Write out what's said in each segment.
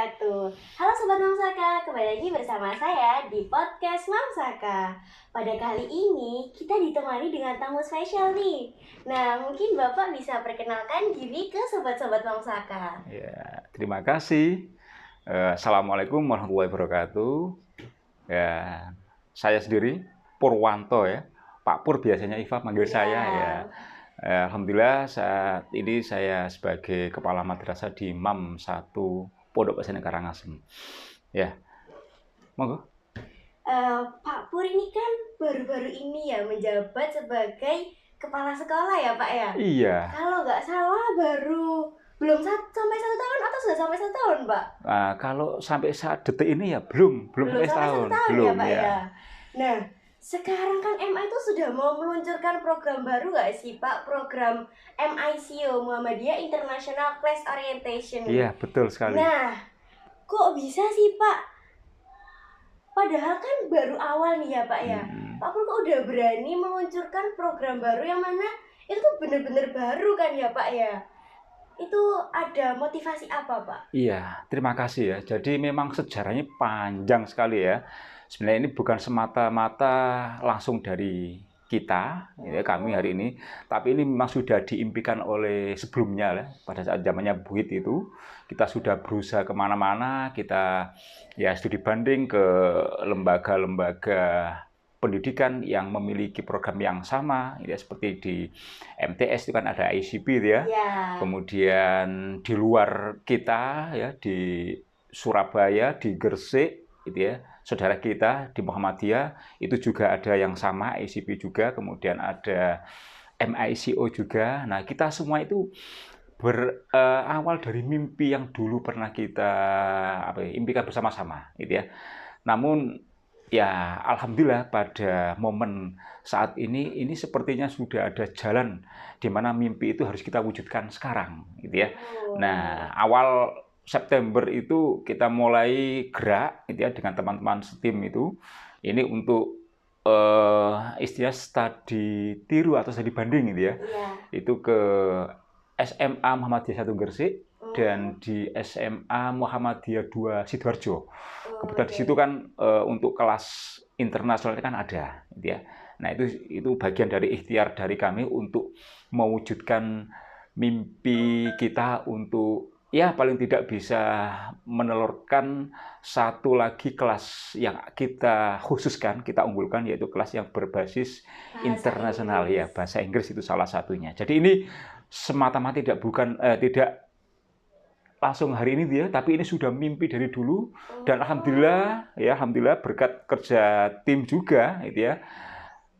wabarakatuh. Halo Sobat Mamsaka, kembali lagi bersama saya di podcast Mamsaka. Pada kali ini kita ditemani dengan tamu spesial nih. Nah, mungkin Bapak bisa perkenalkan diri ke Sobat-Sobat Mamsaka. Ya, terima kasih. Assalamualaikum warahmatullahi wabarakatuh. Ya, saya sendiri Purwanto ya. Pak Pur biasanya Iva manggil saya ya. Alhamdulillah saat ini saya sebagai Kepala Madrasah di MAM 1 Pondok Pesantren Karangasem. Ya, monggo. Pak Pur ini kan baru-baru ini ya menjabat sebagai kepala sekolah ya Pak ya? Iya. Kalau nggak salah belum sampai 1 tahun atau sudah sampai 1 tahun Pak? Kalau sampai saat detik ini ya belum sampai setahun belum ya Pak ya. Nah, sekarang kan MA itu sudah mau meluncurkan program baru nggak sih Pak? Program MICO, Muhammadiyah International Class Orientation. Iya, betul sekali. Nah, kok bisa sih Pak? Padahal kan baru awal nih ya Pak ya. Pak Pur kok udah berani meluncurkan program baru yang mana itu tuh benar-benar baru kan ya Pak ya? Itu ada motivasi apa Pak? Iya, terima kasih ya. Jadi memang sejarahnya panjang sekali ya. Sebenarnya ini bukan semata-mata langsung dari kita, ya, kami hari ini, tapi ini memang sudah diimpikan oleh sebelumnya ya. Pada saat zamannya Buit itu, kita sudah berusaha kemana-mana, kita ya studi banding ke lembaga-lembaga pendidikan yang memiliki program yang sama, ya, seperti di MTS itu kan ada ICP itu ya. Kemudian di luar kita ya di Surabaya, di Gresik gitu ya. Saudara kita di Muhammadiyah itu juga ada yang sama ICP juga, kemudian ada MICO juga. Nah, kita semua itu berawal dari mimpi yang dulu pernah kita impikan bersama-sama gitu ya. Namun ya, alhamdulillah pada momen saat ini sepertinya sudah ada jalan di mana mimpi itu harus kita wujudkan sekarang, gitu ya. Nah, awal September itu kita mulai gerak, gitu ya, dengan teman-teman setim itu. Ini untuk istilah studi tiru atau studi banding, gitu ya. Itu ke SMA Muhammadiyah 1 Gresik dan di SMA Muhammadiyah 2 Sidoarjo. Kebetulan di situ kan untuk kelas internasional kan ada, gitu ya. Nah, itu bagian dari ikhtiar dari kami untuk mewujudkan mimpi kita untuk ya paling tidak bisa menelurkan satu lagi kelas yang kita khususkan, kita unggulkan, yaitu kelas yang berbasis internasional ya, bahasa Inggris itu salah satunya. Jadi ini semata-mata tidak langsung hari ini dia, tapi ini sudah mimpi dari dulu dan alhamdulillah berkat kerja tim juga, gitu ya.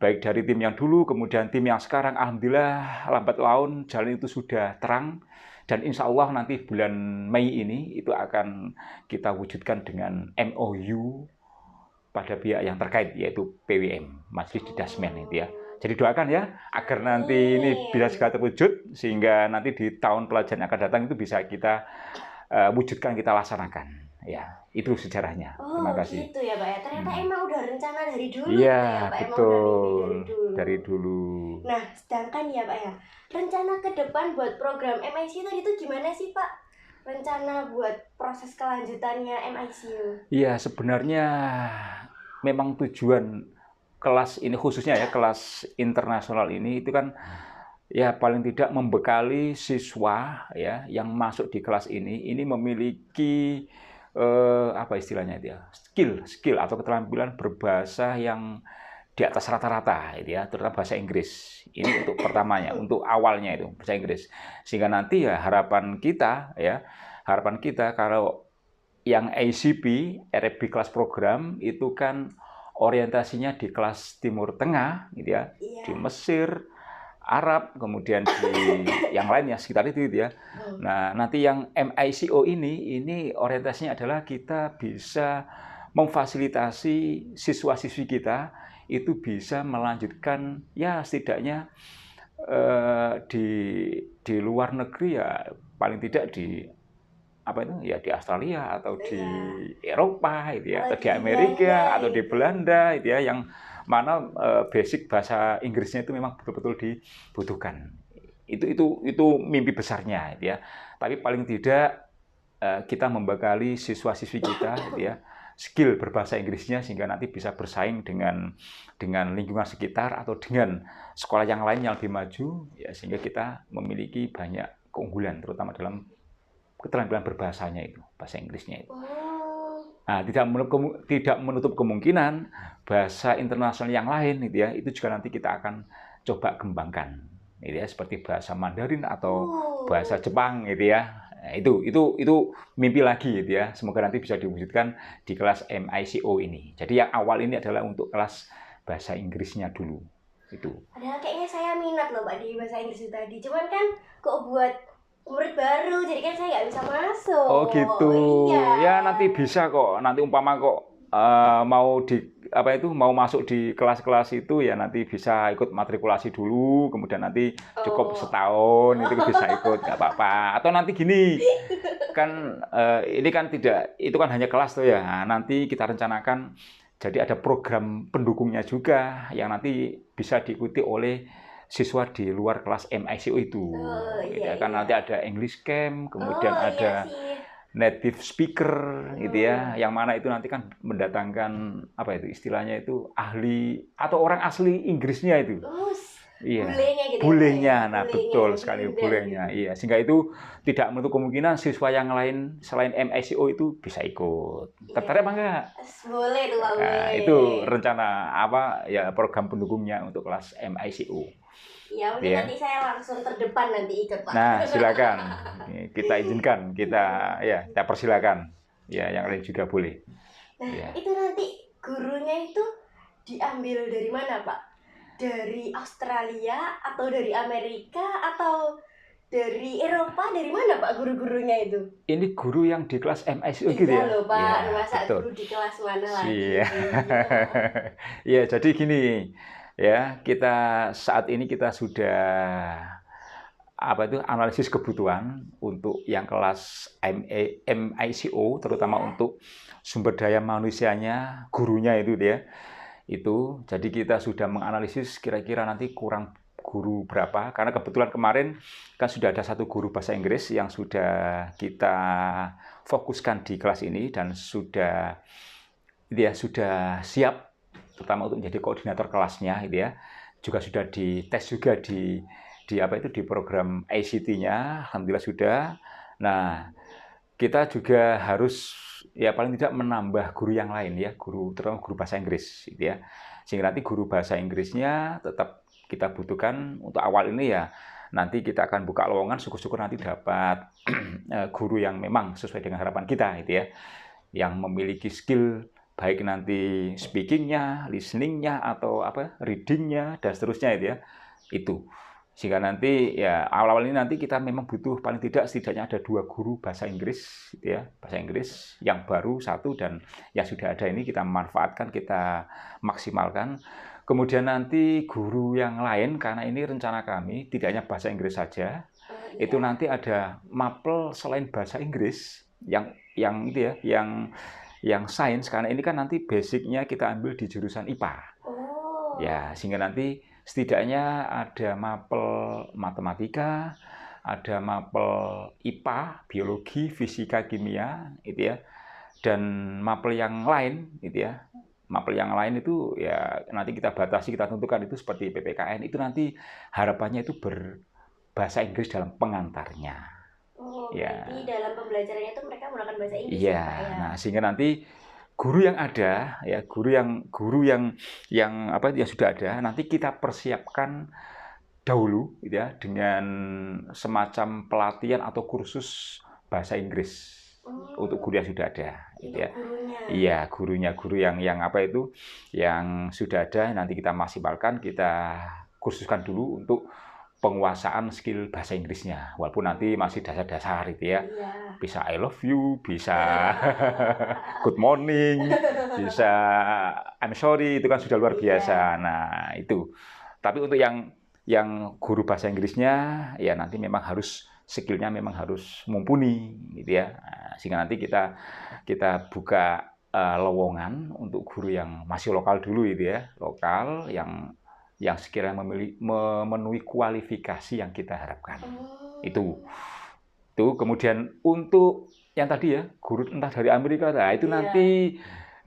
Baik dari tim yang dulu, kemudian tim yang sekarang, alhamdulillah lambat laun jalan itu sudah terang dan insya Allah nanti bulan Mei ini itu akan kita wujudkan dengan MOU pada pihak yang terkait yaitu PWM, Majelis Didasmen itu ya. Jadi doakan ya agar nanti ini bisa segera terwujud sehingga nanti di tahun pelajaran yang akan datang itu bisa kita wujudkan, kita laksanakan. Ya, itu sejarahnya. Terima kasih. Gitu ya Pak ya. Ternyata emang udah rencana dari dulu ya, Pak. Betul. Dari dulu. Nah, sedangkan ya Pak ya, rencana ke depan buat program MICO tadi itu gimana sih Pak? Rencana buat proses kelanjutannya MICO? Iya, sebenarnya memang tujuan kelas ini khususnya ya kelas internasional ini itu kan ya paling tidak membekali siswa ya yang masuk di kelas ini memiliki apa istilahnya itu ya, skill atau keterampilan berbahasa yang di atas rata-rata itu ya, terutama bahasa Inggris. Ini untuk pertamanya, untuk awalnya itu bahasa Inggris. Sehingga nanti ya harapan kita kalau yang ACP, Arabic Class Program itu kan orientasinya di kelas Timur Tengah gitu ya, di Mesir, Arab, kemudian di yang lainnya sekitar itu ya. Nah, nanti yang MICO ini orientasinya adalah kita bisa memfasilitasi siswa-siswi kita itu bisa melanjutkan ya setidaknya di luar negeri ya paling tidak di di Australia atau di Eropa gitu ya, atau di Amerika atau di Belanda gitu ya, yang mana basic bahasa Inggrisnya itu memang betul-betul dibutuhkan. Itu mimpi besarnya gitu ya. Tapi paling tidak kita membekali siswa-siswi kita gitu ya, skill berbahasa Inggrisnya sehingga nanti bisa bersaing dengan lingkungan sekitar atau dengan sekolah yang lain yang lebih maju ya, sehingga kita memiliki banyak keunggulan terutama dalam keterampilan berbahasanya itu, bahasa Inggrisnya itu. Nah, tidak menutup kemungkinan bahasa internasional yang lain gitu ya, itu juga nanti kita akan coba kembangkan gitu ya, seperti bahasa Mandarin atau bahasa Jepang gitu ya. Nah, itu mimpi lagi gitu ya. Semoga nanti bisa diwujudkan di kelas MICO ini. Jadi yang awal ini adalah untuk kelas bahasa Inggrisnya dulu. Itu. Padahal kayaknya saya minat loh Pak di bahasa Inggris itu tadi. Cuman kan kok buat murid baru, jadi kan saya nggak bisa masuk. Oh gitu. Iya. Ya nanti bisa kok. Nanti umpama kok mau mau masuk di kelas-kelas itu ya nanti bisa ikut matrikulasi dulu, kemudian nanti cukup setahun itu bisa ikut, nggak apa-apa. Atau nanti gini, kan ini kan tidak, itu kan hanya kelas tuh ya. Nah, nanti kita rencanakan jadi ada program pendukungnya juga yang nanti bisa diikuti oleh siswa di luar kelas MICO itu. Iya, kan nanti ada English Camp, kemudian ada iya native speaker gitu ya, yang mana itu nanti kan mendatangkan apa itu istilahnya itu ahli atau orang asli Inggrisnya itu. Iya. Bulenya gitu. Bulenya, nah betul sekali bulenya. Iya, sehingga itu tidak menutup kemungkinan siswa yang lain selain MICO itu bisa ikut. Tertarik apa enggak? Boleh tuh Pak. Nah, itu rencana program pendukungnya untuk kelas MICO. Ya, mungkin nanti saya langsung terdepan nanti ikut Pak. Nah, silakan. Kita izinkan, kita persilakan. Ya, yang lain juga boleh. Nah, itu nanti gurunya itu diambil dari mana Pak? Dari Australia atau dari Amerika atau dari Eropa, dari mana Pak guru-gurunya itu? Ini guru yang di kelas MICO gitu ya? Iya loh Pak, ya, masa betul. guru di kelas mana lagi? Iya. Ya, jadi gini ya, kita saat ini kita sudah analisis kebutuhan untuk yang kelas MICO, terutama untuk sumber daya manusianya, gurunya itu ya. Itu jadi kita sudah menganalisis kira-kira nanti kurang guru berapa, karena kebetulan kemarin kan sudah ada satu guru bahasa Inggris yang sudah kita fokuskan di kelas ini dan sudah siap terutama untuk menjadi koordinator kelasnya gitu ya. Juga sudah dites juga di program ICT-nya, alhamdulillah sudah. Nah, kita juga harus paling tidak menambah guru yang lain ya, terutama guru bahasa Inggris gitu ya. Sehingga nanti guru bahasa Inggrisnya tetap kita butuhkan untuk awal ini ya. Nanti kita akan buka lowongan, syukur-syukur nanti dapat guru yang memang sesuai dengan harapan kita gitu ya. Yang memiliki skill baik nanti speaking-nya, listening-nya atau reading-nya dan seterusnya itu ya. Itu. Sehingga nanti ya awal-awal ini nanti kita memang butuh paling tidak setidaknya ada 2 guru bahasa Inggris gitu ya, bahasa Inggris yang baru 1 dan yang sudah ada ini kita manfaatkan, kita maksimalkan. Kemudian nanti guru yang lain, karena ini rencana kami tidak hanya bahasa Inggris saja, itu nanti ada mapel selain bahasa Inggris yang sains, karena ini kan nanti basicnya kita ambil di jurusan IPA. Ya, sehingga nanti setidaknya ada mapel matematika, ada mapel IPA, biologi, fisika, kimia, gitu ya, dan mapel yang lain, gitu ya. Mapel yang lain itu ya nanti kita batasi, kita tentukan itu seperti PPKN, itu nanti harapannya itu berbahasa Inggris dalam pengantarnya. Berarti dalam pembelajarannya itu mereka menggunakan bahasa Inggris ya, Pak ya. Nah, sehingga nanti guru yang ada ya, guru yang sudah ada nanti kita persiapkan dahulu gitu ya dengan semacam pelatihan atau kursus bahasa Inggris untuk guru yang sudah ada gitu ya. Iya, guru yang yang sudah ada nanti kita maksimalkan, kita kursuskan dulu untuk penguasaan skill bahasa Inggrisnya, walaupun nanti masih dasar-dasar gitu ya. Bisa I love you, bisa good morning, bisa I'm sorry, itu kan sudah luar biasa. Nah, itu. Tapi untuk yang guru bahasa Inggrisnya ya nanti memang harus skillnya memang harus mumpuni gitu ya. Nah, sehingga nanti kita buka lowongan untuk guru yang masih lokal dulu gitu ya, lokal yang sekiranya memenuhi kualifikasi yang kita harapkan. Itu. Itu kemudian untuk yang tadi ya, guru entah dari Amerika, nah itu Iya.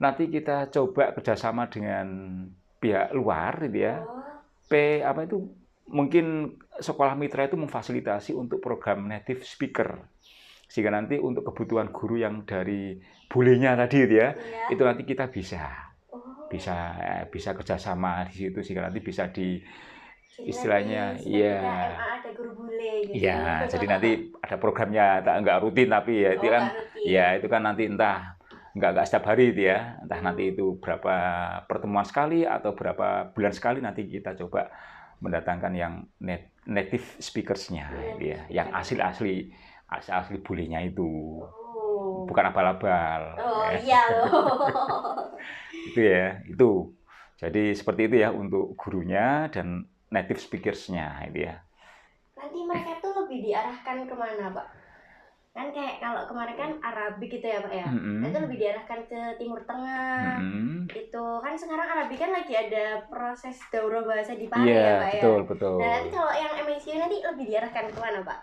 nanti kita coba kerjasama dengan pihak luar gitu ya. Oh, Apa itu mungkin sekolah mitra itu memfasilitasi untuk program native speaker. Sehingga nanti untuk kebutuhan guru yang dari bulenya tadi gitu ya, iya. itu nanti kita bisa Oh, bisa kerjasama di situ sehingga nanti bisa di jadi istilahnya nanti ya ketika MA ada guru bule gitu. ya jadi nanti ada programnya nggak rutin tapi ya itu Oh, kan nggak rutin. ya itu kan nanti entah nggak setiap hari itu ya entah nanti itu berapa pertemuan sekali atau berapa bulan sekali nanti kita coba mendatangkan yang native speakers-nya gitu ya yang asli bulenya itu Oh. bukan abal-abal Oh, ya. iya loh. Itu ya itu jadi seperti itu ya untuk gurunya dan native speakers-nya itu ya. Nanti mereka tuh lebih diarahkan kemana, Pak? Kan kayak kalau kemarin kan Arabik gitu ya, Pak ya. Itu lebih diarahkan ke Timur Tengah. Itu kan sekarang Arabik kan lagi ada proses daurah bahasa di Pare ya, Pak ya. Betul. Nah, nanti kalau yang MSCO nanti lebih diarahkan kemana, Pak?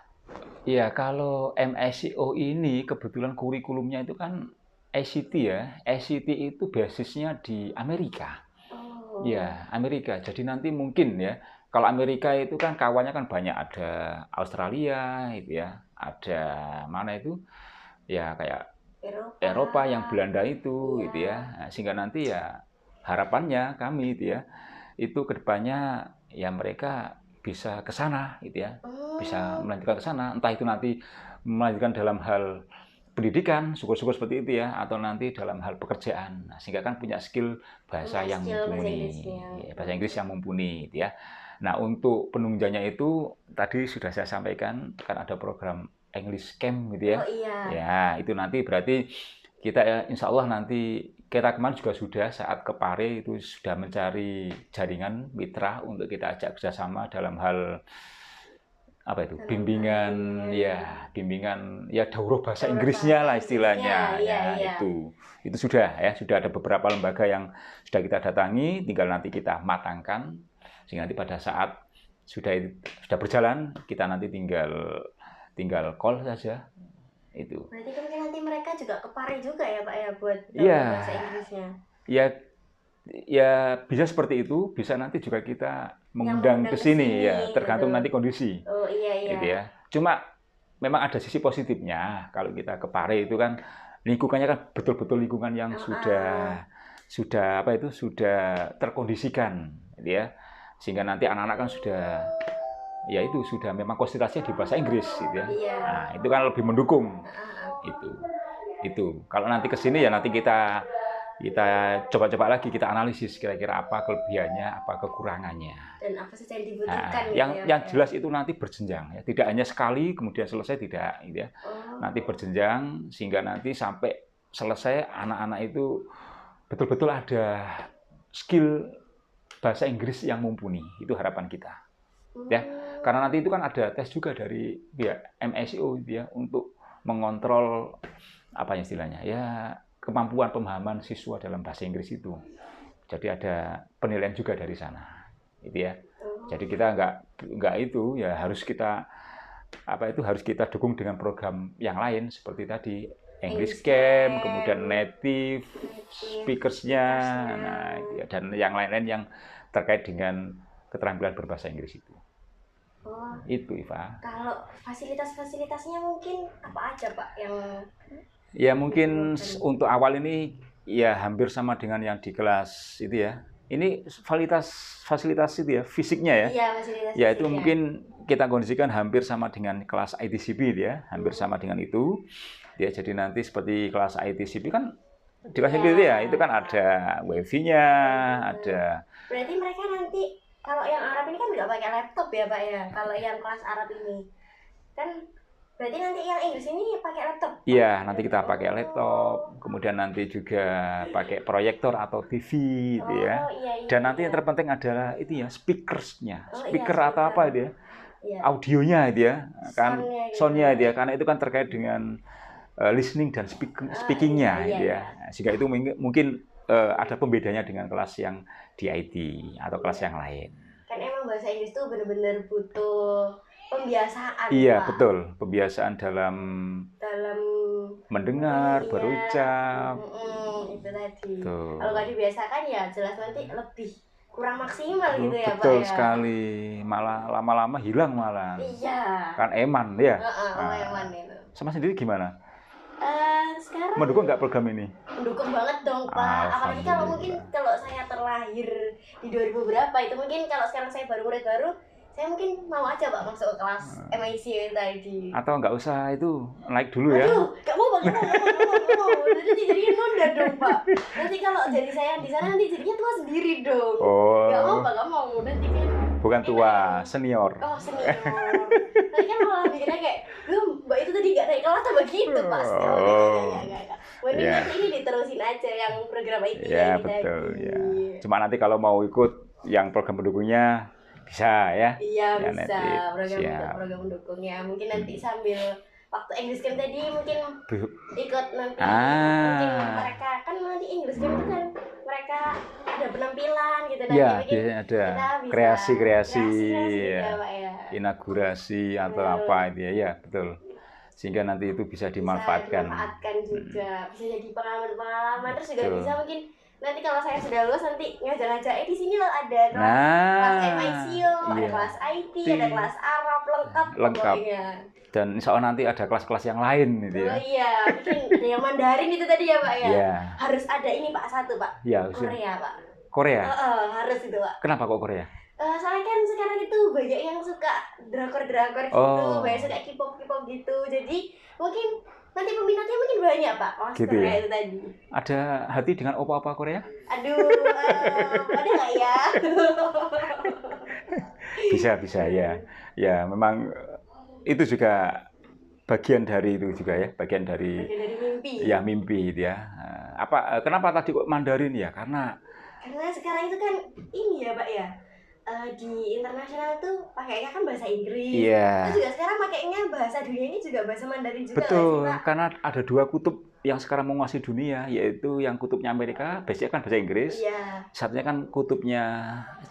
Iya, kalau MSCO ini kebetulan kurikulumnya itu kan ICT ya. ICT itu basisnya di Amerika. Oh. Ya, Amerika. Jadi nanti mungkin ya, kalau Amerika itu kan kawannya kan banyak ada Australia itu ya, ada mana itu ya kayak Eropa yang Belanda itu gitu ya. Nah, sehingga nanti ya harapannya kami itu ya, itu kedepannya ya mereka bisa ke sana gitu ya. Bisa melanjutkan ke sana, entah itu nanti melanjutkan dalam hal pendidikan, syukur-syukur seperti itu ya, atau nanti dalam hal pekerjaan. Nah, sehingga kan punya skill bahasa yang mumpuni, bahasa Inggris yang mumpuni, gitu ya. Nah, untuk penunjangnya itu tadi sudah saya sampaikan kan ada program English Camp gitu ya. Oh iya. Ya, itu nanti berarti kita ya, insya Allah nanti kita kemarin juga sudah saat ke Pare itu sudah mencari jaringan mitra untuk kita ajak kerjasama dalam hal apa itu bimbingan ya daurah bahasa Inggrisnya lah istilahnya itu sudah ada beberapa lembaga yang sudah kita datangi tinggal nanti kita matangkan sehingga nanti pada saat sudah berjalan kita nanti tinggal call saja itu. Berarti kan nanti mereka juga ke Pare juga ya, Pak ya, buat bahasa Inggrisnya. Ya bisa seperti itu, bisa nanti juga kita mengundang ke sini ya, tergantung nanti kondisi. Oh iya. Gitu ya. Cuma memang ada sisi positifnya kalau kita ke Pare itu kan lingkungannya kan betul-betul lingkungan yang sudah terkondisikan gitu ya. Sehingga nanti anak-anak kan sudah memang konsentrasinya di bahasa Inggris gitu ya. Nah, itu kan lebih mendukung. Itu. Kalau nanti ke sini ya nanti kita coba-coba lagi kita analisis kira-kira apa kelebihannya, apa kekurangannya. Dan apa saja yang dibutuhkan. Yang jelas itu nanti berjenjang ya, tidak hanya sekali kemudian selesai tidak, gitu ya. Nanti berjenjang sehingga nanti sampai selesai anak-anak itu betul-betul ada skill bahasa Inggris yang mumpuni. Itu harapan kita. Ya, karena nanti itu kan ada tes juga dari pihak MSCO gitu ya untuk mengontrol apa istilahnya ya kemampuan pemahaman siswa dalam bahasa Inggris itu. Jadi ada penilaian juga dari sana, gitu ya. Jadi kita nggak itu ya harus kita dukung dengan program yang lain seperti tadi English Camp, kemudian native speakers-nya, nah, dan yang lain-lain yang terkait dengan keterampilan berbahasa Inggris itu. Itu Iva. Kalau fasilitas-fasilitasnya mungkin apa aja Pak yang ya mungkin untuk awal ini ya hampir sama dengan yang di kelas itu ya. Ini fasilitas itu ya, fisiknya ya. Iya, fasilitas. Ya itu mungkin kita kondisikan hampir sama dengan kelas ITCP ya, hampir sama dengan itu. Ya jadi nanti seperti kelas ITCP kan di kelas itu ya, itu kan ada wifi-nya, ada. Berarti mereka nanti kalau yang Arab ini kan nggak pakai laptop ya Pak ya. Kalau yang kelas Arab ini kan berarti nanti yang Inggris ini pakai laptop? Iya, nanti kita pakai laptop, kemudian nanti juga pakai proyektor atau TV gitu ya. Dan nanti yang terpenting adalah itu ya, speakersnya, speaker atau apa itu ya, audionya itu ya, kan soundnya itu ya, karena itu kan terkait dengan listening dan speakingnya gitu ya. Sehingga itu mungkin ada pembedanya dengan kelas yang di IT atau kelas yang lain. Kan emang bahasa Inggris tuh benar-benar butuh pembiasaan Iya, Pak. betul. Pembiasaan dalam Dalam mendengar, iya. berucap. Itu tadi. Tuh. Kalau nggak dibiasakan ya jelas nanti lebih kurang maksimal gitu ya Pak Betul ya. sekali. Malah lama-lama hilang malah. Iya. Kan eman ya. Eman itu. Sama sendiri gimana? Sekarang Mendukung nggak program ini? mendukung banget dong Pak. Apalagi kalau mungkin kalau saya terlahir di 2000 berapa itu mungkin kalau sekarang saya baru murid baru, saya mungkin mau aja Pak masuk ke kelas MIC tadi. Atau nggak usah itu naik dulu ya? Aduh, nggak mau Pak, nggak mau. Nanti jadinya nunda dong Pak. Nanti kalau jadi saya di sana nanti jadinya tua sendiri dong. Nggak mau Pak, nggak mau. Nanti kan bukan tua, senior. Oh senior. Nanti kan malah mikirnya kayak, Mbak itu tadi nggak naik kelas apa gitu pasti. Enggak. Mending nanti ini diterusin aja yang program IT ya betul tadi. ya. Cuma nanti kalau mau ikut yang program pendukungnya bisa ya. Iya ya, bisa program pendukungnya. Mungkin nanti sambil waktu English Game tadi mungkin ikut nanti mungkin mereka kan nanti English Game itu kan mereka ada penampilan gitu nanti ya, mungkin ada kreasi ya. Inaugurasi atau apa itu ya betul. Sehingga nanti itu bisa dimanfaatkan juga, bisa jadi pengalaman terus juga bisa mungkin nanti kalau saya sudah lulus nanti ngajak-ngajak di sini loh ada kelas MIC, ada kelas IT, ada kelas Arab lengkap pokoknya. Dan insya Allah nanti ada kelas-kelas yang lain gitu ya. Oh iya, mungkin ada yang Mandarin itu tadi ya Pak ya. Yeah. Harus ada ini Pak satu Pak. Ya, Korea Pak. Korea. Harus itu Pak. Kenapa kok Korea? Soalnya kan sekarang itu banyak yang suka drakor-drakor gitu, banyak suka K-pop gitu. Jadi mungkin nanti peminatnya mungkin banyak Pak. Gitu Korea ya? itu tadi. Ada hati dengan opa-opa Korea? Aduh, ada nggak ya? bisa ya. Ya memang itu juga bagian dari itu juga ya, bagian dari mimpi. Ya mimpi itu ya. Kenapa tadi kok Mandarin ya? Karena sekarang itu kan ini ya Pak ya. Di internasional tuh pakainya kan bahasa Inggris. Iya. Terus juga sekarang pakainya bahasa dunia ini juga bahasa Mandarin juga. Betul, Pak? karena ada dua kutub yang sekarang menguasai dunia, yaitu yang kutubnya Amerika, basicnya kan bahasa Inggris. Iya. Satunya kan kutubnya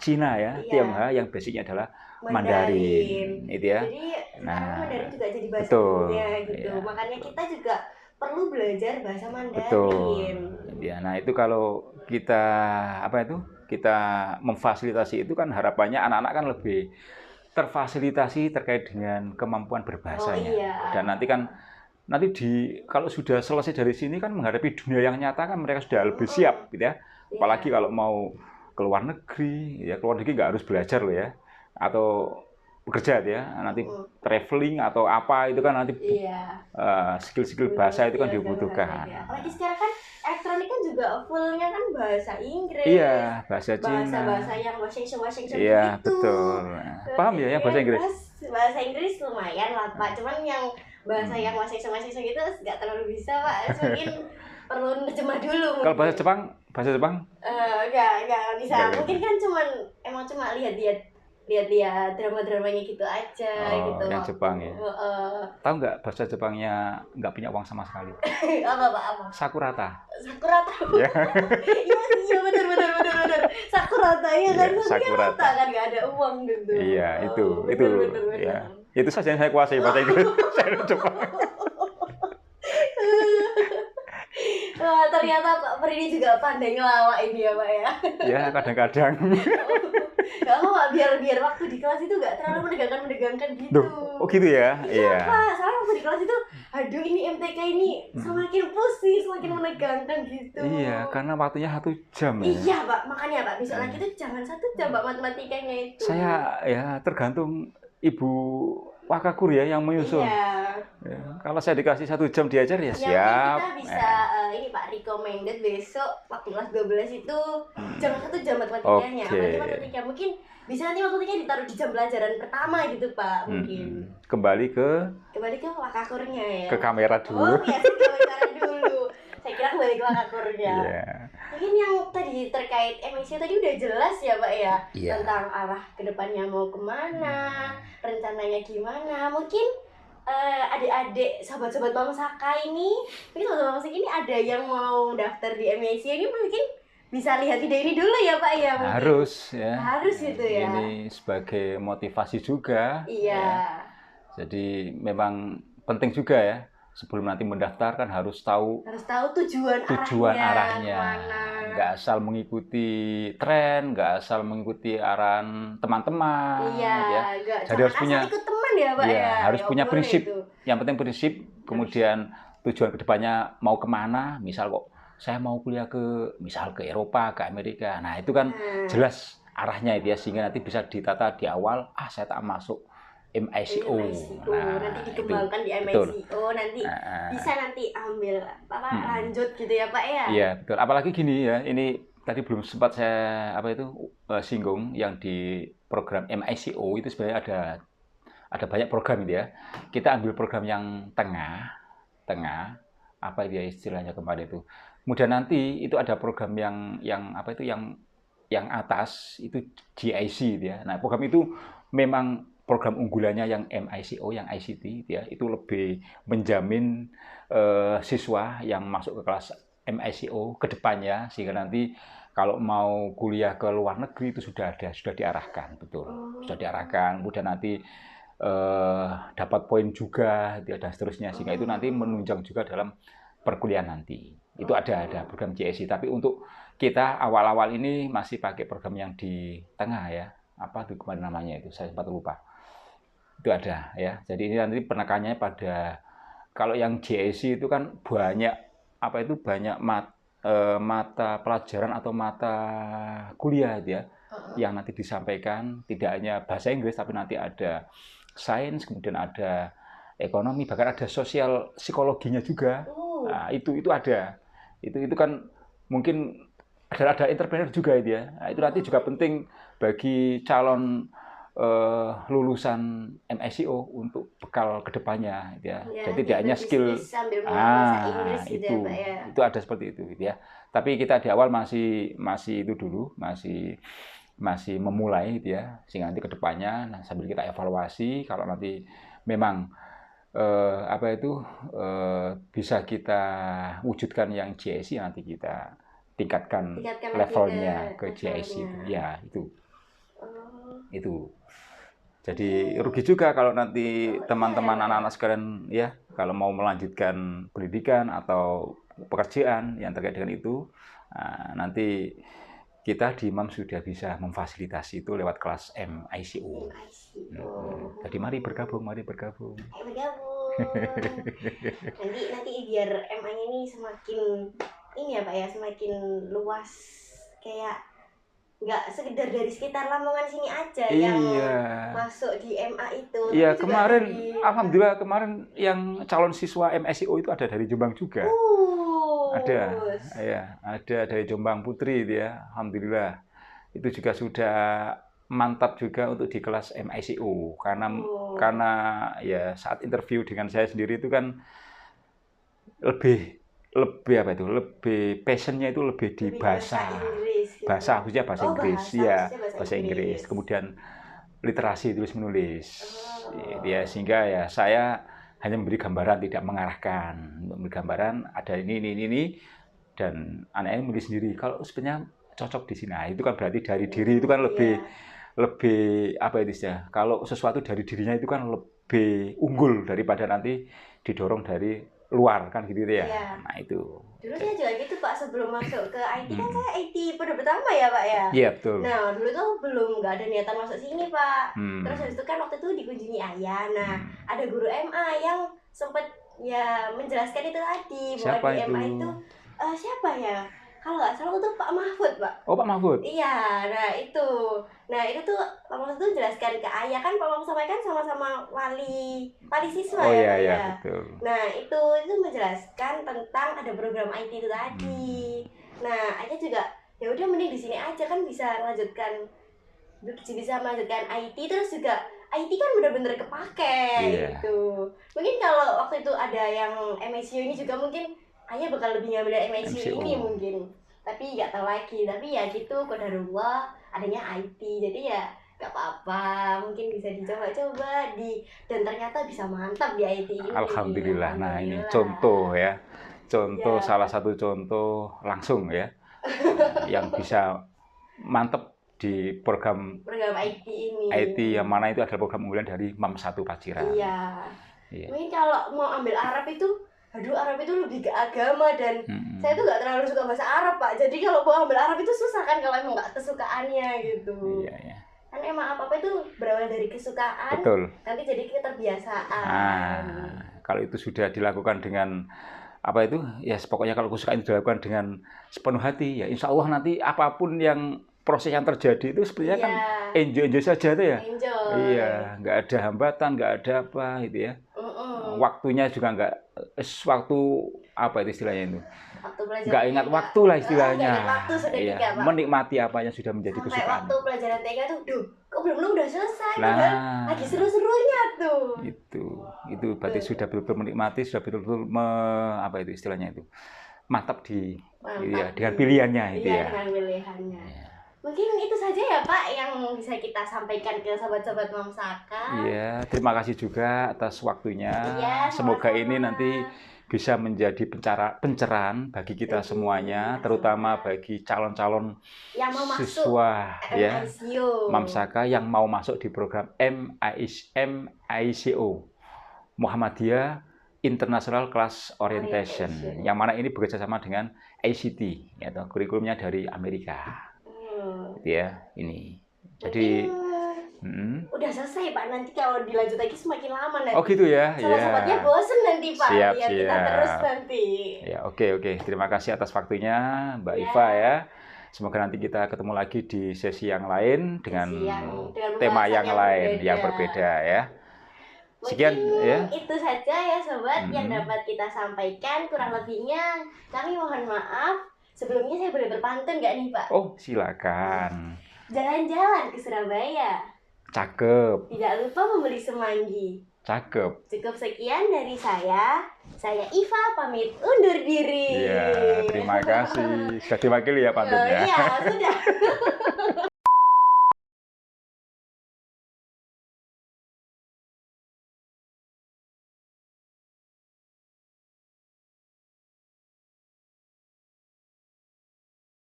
Cina ya, Tionghoa yang basicnya adalah Mandarin. Itu ya. Jadi sekarang Mandarin juga jadi bahasa dunia gitu. Iya. Makanya kita juga perlu belajar bahasa Mandarin. Betul. Ya, nah itu kalau kita kita memfasilitasi itu kan harapannya anak-anak kan lebih terfasilitasi terkait dengan kemampuan berbahasanya. Iya. Dan nanti kalau sudah selesai dari sini kan menghadapi dunia yang nyata kan mereka sudah lebih siap gitu ya. Apalagi kalau mau ke luar negeri, ya keluar negeri nggak harus belajar loh ya. Atau bekerja ya, nanti traveling atau apa itu kan nanti skill-skill bahasa itu kan dibutuhkan. Apalagi sekarang kan elektronik kan juga fullnya kan bahasa Inggris. Iya, bahasa Cina. Bahasa yang Washington iya, gitu. Betul. Paham ya yang bahasa Inggris? Bahasa Inggris lumayan lah Pak, cuman yang bahasa yang Washington gitu nggak terlalu bisa Pak. Mungkin perlu nerjemah dulu. Kalau bahasa Jepang? Nggak bisa. Mungkin kan cuma lihat drama-dramanya gitu aja gitu. Yang Jepang ya. Tahu nggak bahasa Jepangnya nggak punya uang sama sekali? Apa? Sakurata. Iya benar. Sakurata ya kan. Sakurata kan nggak ada uang gitu. Iya itu. Ya. Itu saja yang saya kuasai bahasa Inggris. Saya Jepang. Ternyata Pak Fridi juga pandai ngelawak ini ya Pak ya. Ya kadang-kadang. Gak apa Pak, biar waktu di kelas itu gak terlalu menegangkan gitu. Oh gitu ya? Iya Pak, soalnya waktu di kelas itu aduh ini MTK ini semakin pusing, semakin menegangkan gitu. Iya, karena waktunya 1 jam ya. Iya Pak, makanya Pak besok lagi tuh jangan 1 jam Pak matematikanya itu. Saya ya tergantung Ibu Wakakur ya yang menyusun. Iya. Ya, kalau saya dikasih 1 jam diajar ya siap. Kita bisa ini Pak recommended besok waktu kelas 12 itu jangan 1 jam matematikanya. Apalagi matematika mungkin bisa nanti matematikanya ditaruh di jam pelajaran pertama gitu Pak mungkin. Kembali ke Wakakurnya ya. Ke kamera dulu. Oh iya, ke kamera dulu. Saya kira kembali ke Wakakurnya. Mungkin yang tadi terkait MIC tadi udah jelas ya Pak ya. Tentang arah kedepannya mau kemana, rencananya gimana. Mungkin adik-adik sahabat-sahabat Mama Saka ini, mungkin sahabat Mama Saka ini ada yang mau daftar di MIC ini mungkin bisa lihat video ini dulu ya Pak ya. Harus ya. Harus gitu ya. Ini sebagai motivasi juga. Iya. Ya. Jadi memang penting juga ya, sebelum nanti mendaftar kan harus tahu tujuan arahnya. kemana. Nggak asal mengikuti tren, nggak asal mengikuti arahan teman-teman. Iya, Ya. Jadi harus punya, ikut teman ya Pak ya, ya. harus punya boleh prinsip. itu. Yang penting prinsip, kemudian tujuan kedepannya mau kemana. Misal kok saya mau kuliah misal ke Eropa, ke Amerika. Nah itu kan jelas arahnya itu ya, sehingga nanti bisa ditata di awal. Saya tak masuk MICO. Nah, nanti dikembangkan di MICO, nanti bisa nanti ambil lanjut gitu ya Pak ya. Iya betul. Apalagi gini ya, ini tadi belum sempat saya singgung yang di program MICO itu sebenarnya ada banyak program itu ya. Kita ambil program yang tengah, apa itu ya istilahnya kemarin itu. Kemudian nanti itu ada program yang atas itu GIC gitu ya. Nah program itu memang program unggulannya yang MICO, yang ICT, ya, itu lebih menjamin siswa yang masuk ke kelas MICO ke depannya, sehingga nanti kalau mau kuliah ke luar negeri itu sudah diarahkan, betul, sudah diarahkan. Kemudian nanti dapat poin juga, dan seterusnya, sehingga itu nanti menunjang juga dalam perkuliahan nanti. Itu ada program GIC, tapi untuk kita awal-awal ini masih pakai program yang di tengah ya, apa itu kemarin namanya itu, saya sempat lupa. Itu ada ya. Jadi ini nanti penekanannya pada, kalau yang GIC itu kan banyak banyak mata pelajaran atau mata kuliah itu ya, yang nanti disampaikan tidak hanya bahasa Inggris tapi nanti ada sains, kemudian ada ekonomi, bahkan ada sosial psikologinya juga. Nah, itu ada. Itu kan mungkin ada entrepreneur juga itu ya. Nah, itu nanti juga penting bagi calon lulusan MICO untuk bekal kedepannya ya. Jadi tidak hanya skill gitu itu ada seperti itu gitu ya. Tapi kita di awal masih itu dulu, masih memulai gitu ya, sehingga nanti kedepannya sambil kita evaluasi, kalau nanti memang bisa kita wujudkan yang GIC, nanti kita tingkatkan levelnya ke GIC itu ya, itu. Jadi rugi juga kalau nanti teman-teman anak-anak sekalian ya, kalau mau melanjutkan pendidikan atau pekerjaan yang terkait dengan itu, nanti kita di IMAM sudah bisa memfasilitasi itu lewat kelas MICO. Jadi mari bergabung. Nanti biar MA-nya ini semakin ini ya Pak ya, semakin luas, kayak nggak sekedar dari sekitar Lamongan sini aja yang masuk di MA itu. Iya, kemarin alhamdulillah kemarin yang calon siswa MICO itu ada dari Jombang juga. Ada dari Jombang Putri dia, alhamdulillah. Itu juga sudah mantap juga untuk di kelas MICO, karena ya saat interview dengan saya sendiri itu kan lebih passionnya itu lebih di bahasa khususnya bahasa Inggris, kemudian literasi tulis menulis ya, sehingga ya saya hanya memberi gambaran, tidak mengarahkan, memberi gambaran ada ini dan anaknya milih sendiri kalau sebenarnya cocok di sini. Nah, itu kan berarti dari diri itu kan lebih kalau sesuatu dari dirinya itu kan lebih unggul daripada nanti didorong dari luar kan gitu ya. Nah itu. Dulu saya juga gitu Pak, sebelum masuk ke IT kan saya IT pada pertama ya Pak ya. Iya betul. Nah dulu tuh nggak ada niatan masuk sini Pak. Terus habis itu kan waktu itu dikunjungi ayah. Nah ada guru MA yang sempat ya menjelaskan itu tadi bahwa di MA itu siapa ya? Kalau nggak salah itu Pak Mahfud Pak. Oh Pak Mahfud. Iya, nah itu tuh Pak Mahfud tuh jelaskan ke ayah, kan Pak Mahfud sampaikan sama-sama wali siswa ya. Iya betul. Nah itu menjelaskan tentang ada program IT itu tadi. Nah ayah juga ya udah mending di sini aja kan bisa melanjutkan IT, terus juga IT kan benar-benar kepake gitu. Mungkin kalau waktu itu ada yang MICO ini juga mungkin ayah bakal lebih ngambil MICO ini mungkin, tapi nggak tahu lagi. Tapi ya gitu, qadarullah adanya IT, jadi ya nggak apa-apa, mungkin bisa dicoba-coba dan ternyata bisa mantap di IT ini. Alhamdulillah. Nah ini contoh ya, salah satu contoh langsung ya yang bisa mantap di program IT ini. IT yang mana itu adalah program unggulan dari MAM 1 Paciran. Iya. Iya. Mungkin kalau mau ambil Arab itu, aduh Arab itu lebih ke agama dan saya tuh nggak terlalu suka bahasa Arab Pak. Jadi kalau mau ambil Arab itu susah kan kalau emang nggak kesukaannya gitu. Iya, iya. Kan emang apa-apa itu berawal dari kesukaan. Betul. Nanti jadi keterbiasaan. Kalau itu sudah dilakukan dengan apa itu ya pokoknya kalau kesukaan itu dilakukan dengan sepenuh hati ya insya Allah nanti apapun yang proses yang terjadi itu sebenarnya kan enjoy saja tuh ya. Enjoy. Iya, nggak ada hambatan, nggak ada apa gitu ya. Waktunya juga nggak waktu apa itu istilahnya itu. Nggak ingat waktu lah istilahnya. Iya, menikmati apa yang sudah menjadi kesukaan. Waktu pelajaran TK tuh, duh, kok belum udah selesai? Lagi seru-serunya tuh. Itu berarti sudah betul-betul menikmati, sudah betul-betul apa itu istilahnya itu. Mantap ya, dengan pilihannya itu ya. Dengan pilihannya. Ya. Mungkin itu saja ya Pak yang bisa kita sampaikan ke sobat-sobat Mam Saka. Iya, terima kasih juga atas waktunya. Ya, semoga ini nanti bisa menjadi pencerahan bagi kita semuanya, terutama bagi calon-calon siswa ya Mam Saka yang mau masuk di program MICO Muhammadiyah International Class Orientation, yang mana ini bekerja sama dengan ICT, yaitu kurikulumnya dari Amerika. Ya, ini. Jadi udah selesai Pak, nanti kalau dilanjut lagi semakin lama nanti. Oh gitu ya. Sobat-sobatnya bosen nanti Pak. Siap. Kita terus nanti. Ya, oke. Terima kasih atas waktunya Mbak Iva ya. Semoga nanti kita ketemu lagi di sesi yang lain dengan tema yang lain yang berbeda ya. Sekian ya. Itu saja ya sobat yang dapat kita sampaikan. Kurang lebihnya kami mohon maaf. Sebelumnya saya boleh berpantun nggak nih Pak? Oh silakan. Jalan-jalan ke Surabaya. Cakep. Tidak lupa membeli semanggi. Cakep. Cukup sekian dari saya. Saya Iva pamit undur diri. Iya, terima kasih. Sudah diwakili ya pantunnya. Iya, sudah.